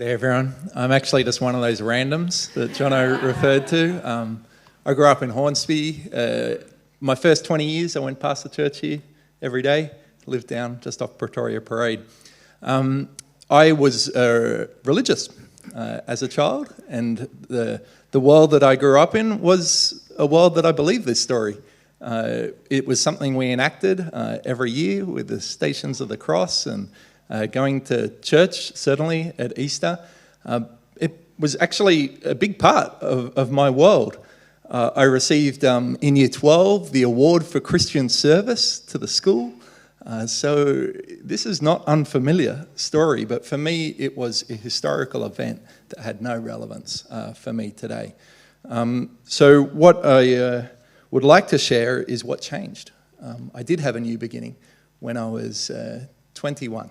G'day everyone. I'm actually just one of those randoms that Jono referred to. I grew up in Hornsby. My first 20 years I went past the church here every day, lived down just off Pretoria Parade. I was religious as a child, and the world that I grew up in was a world that I believed this story. It was something we enacted every year with the Stations of the Cross and going to church, certainly at Easter. It was actually a big part of my world. I received in Year 12 the award for Christian service to the school. So this is not unfamiliar story, but for me it was a historical event that had no relevance for me today. So what I would like to share is what changed. I did have a new beginning when I was 21.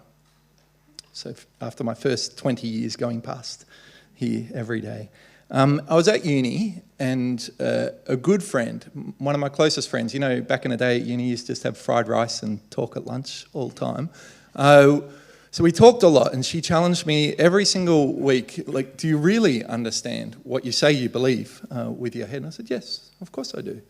So after my first 20 years going past here every day. I was at uni, and a good friend, one of my closest friends, you know, back in the day at uni, you used to just have fried rice and talk at lunch all the time. So we talked a lot, and she challenged me every single week, like, do you really understand what you say you believe with your head? And I said, yes, of course I do.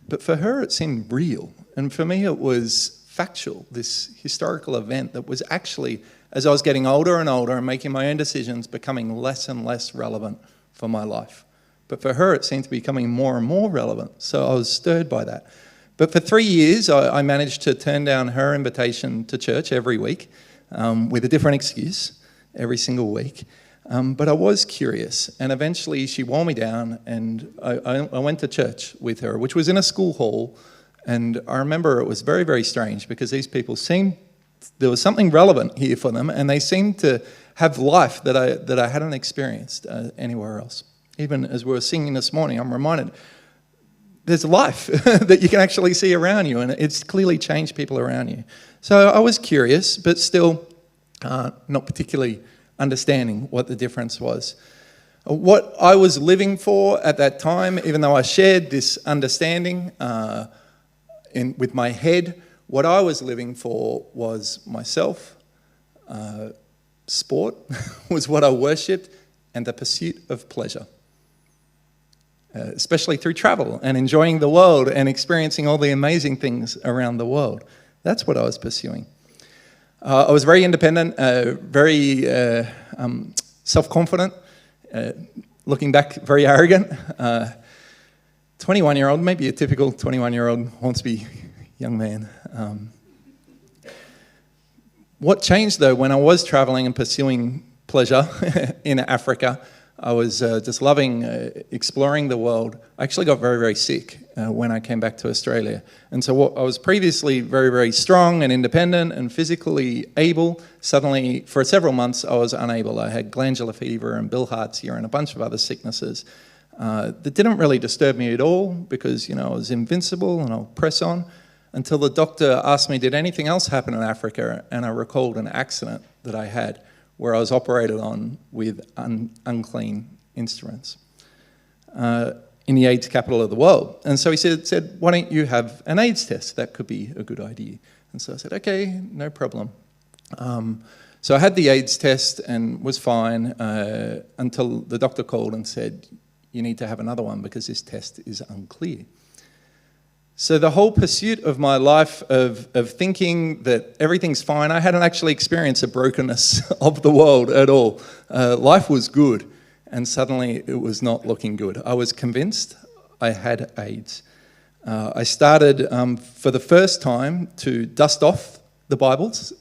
But for her, it seemed real. And for me, it was factual, this historical event that was actually, as I was getting older and older and making my own decisions, becoming less and less relevant for my life. But for her, it seemed to be becoming more and more relevant. So I was stirred by that. But for 3 years, I managed to turn down her invitation to church every week with a different excuse every single week. But I was curious, and eventually she wore me down, and I went to church with her, which was in a school hall. And I remember it was very, very strange because these people seemed, there was something relevant here for them, and they seemed to have life that I hadn't experienced anywhere else. Even as we were singing this morning, I'm reminded there's life that you can actually see around you, and it's clearly changed people around you. So I was curious, but still not particularly understanding what the difference was. What I was living for at that time, even though I shared this understanding with my head, what I was living for was myself. Sport was what I worshipped, and the pursuit of pleasure, especially through travel and enjoying the world and experiencing all the amazing things around the world. That's what I was pursuing. I was very independent, very self-confident, looking back, very arrogant. 21-year-old, maybe a typical 21-year-old Hornsby young man. What changed, though, when I was traveling and pursuing pleasure in Africa, I was just loving exploring the world. I actually got very, very sick when I came back to Australia. And so what I was previously very, very strong and independent and physically able, suddenly for several months I was unable. I had glandular fever and Bilharziia and a bunch of other sicknesses that didn't really disturb me at all because, you know, I was invincible and I'll press on until the doctor asked me, did anything else happen in Africa? And I recalled an accident that I had where I was operated on with unclean instruments in the AIDS capital of the world. And so he said, why don't you have an AIDS test? That could be a good idea. And so I said, okay, no problem. So I had the AIDS test and was fine until the doctor called and said, you need to have another one because this test is unclear. So the whole pursuit of my life of thinking that everything's fine, I hadn't actually experienced a brokenness of the world at all. Life was good, and suddenly it was not looking good. I was convinced I had AIDS. I started for the first time to dust off the Bibles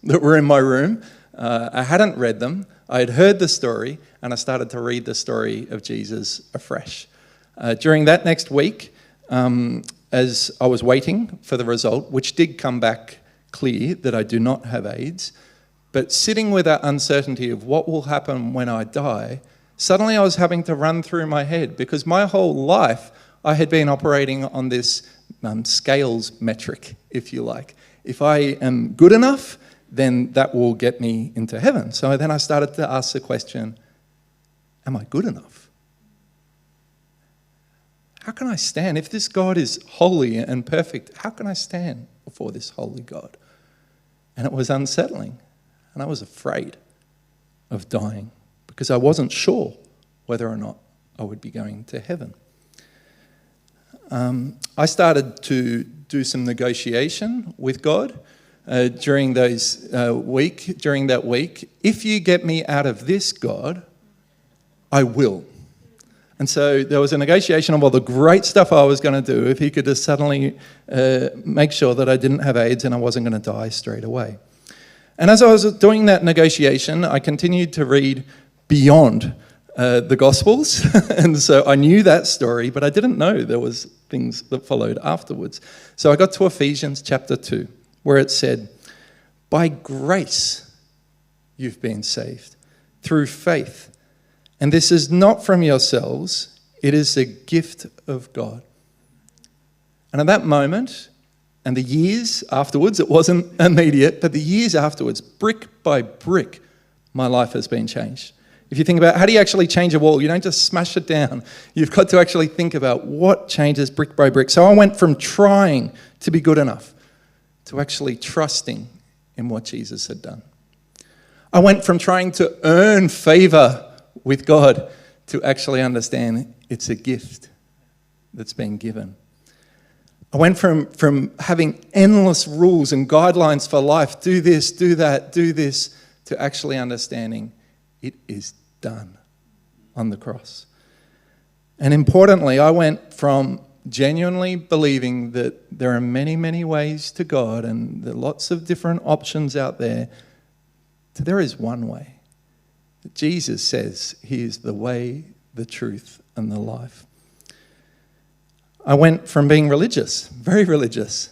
that were in my room. I hadn't read them. I had heard the story, and I started to read the story of Jesus afresh. During that next week, as I was waiting for the result, which did come back clear that I do not have AIDS, but sitting with that uncertainty of what will happen when I die, suddenly I was having to run through my head because my whole life I had been operating on this scales metric, if you like. If I am good enough, then that will get me into heaven. So then I started to ask the question, am I good enough? How can I stand? If this God is holy and perfect, how can I stand before this holy God? And it was unsettling. And I was afraid of dying because I wasn't sure whether or not I would be going to heaven. I started to do some negotiation with God during that week. If you get me out of this, God, I will. And so there was a negotiation of all the great stuff I was going to do if he could just suddenly make sure that I didn't have AIDS and I wasn't going to die straight away. And as I was doing that negotiation, I continued to read beyond the Gospels. And so I knew that story, but I didn't know there was things that followed afterwards. So I got to Ephesians chapter 2, where it said, "By grace you've been saved, through faith. And this is not from yourselves, it is a gift of God." And at that moment, and the years afterwards, it wasn't immediate, but the years afterwards, brick by brick, my life has been changed. If you think about how do you actually change a wall, you don't just smash it down. You've got to actually think about what changes brick by brick. So I went from trying to be good enough to actually trusting in what Jesus had done. I went from trying to earn favor with God to actually understand it's a gift that's been given. I went from having endless rules and guidelines for life, do this, do that, do this, to actually understanding it is done on the cross. And importantly, I went from genuinely believing that there are many, many ways to God and there are lots of different options out there to there is one way. Jesus says he is the way, the truth, and the life. I went from being religious, very religious,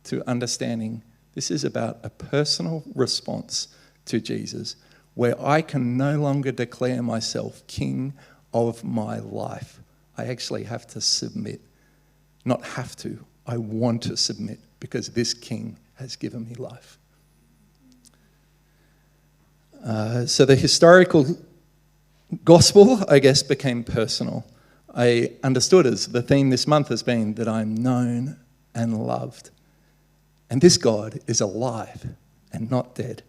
to understanding this is about a personal response to Jesus, where I can no longer declare myself king of my life. I actually have to submit. Not have to, I want to submit because this king has given me life. So the historical gospel, I guess, became personal. I understood as the theme this month has been that I'm known and loved. And this God is alive and not dead.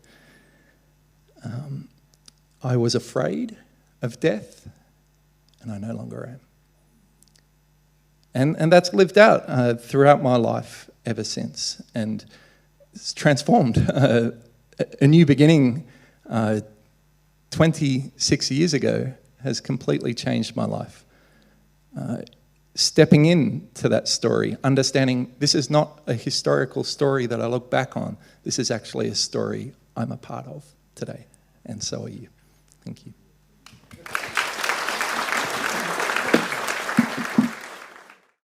I was afraid of death, and I no longer am. And that's lived out throughout my life ever since. And it's transformed. A new beginning 26 years ago has completely changed my life. Stepping into that story, understanding this is not a historical story that I look back on. This is actually a story I'm a part of today, and so are you. Thank you.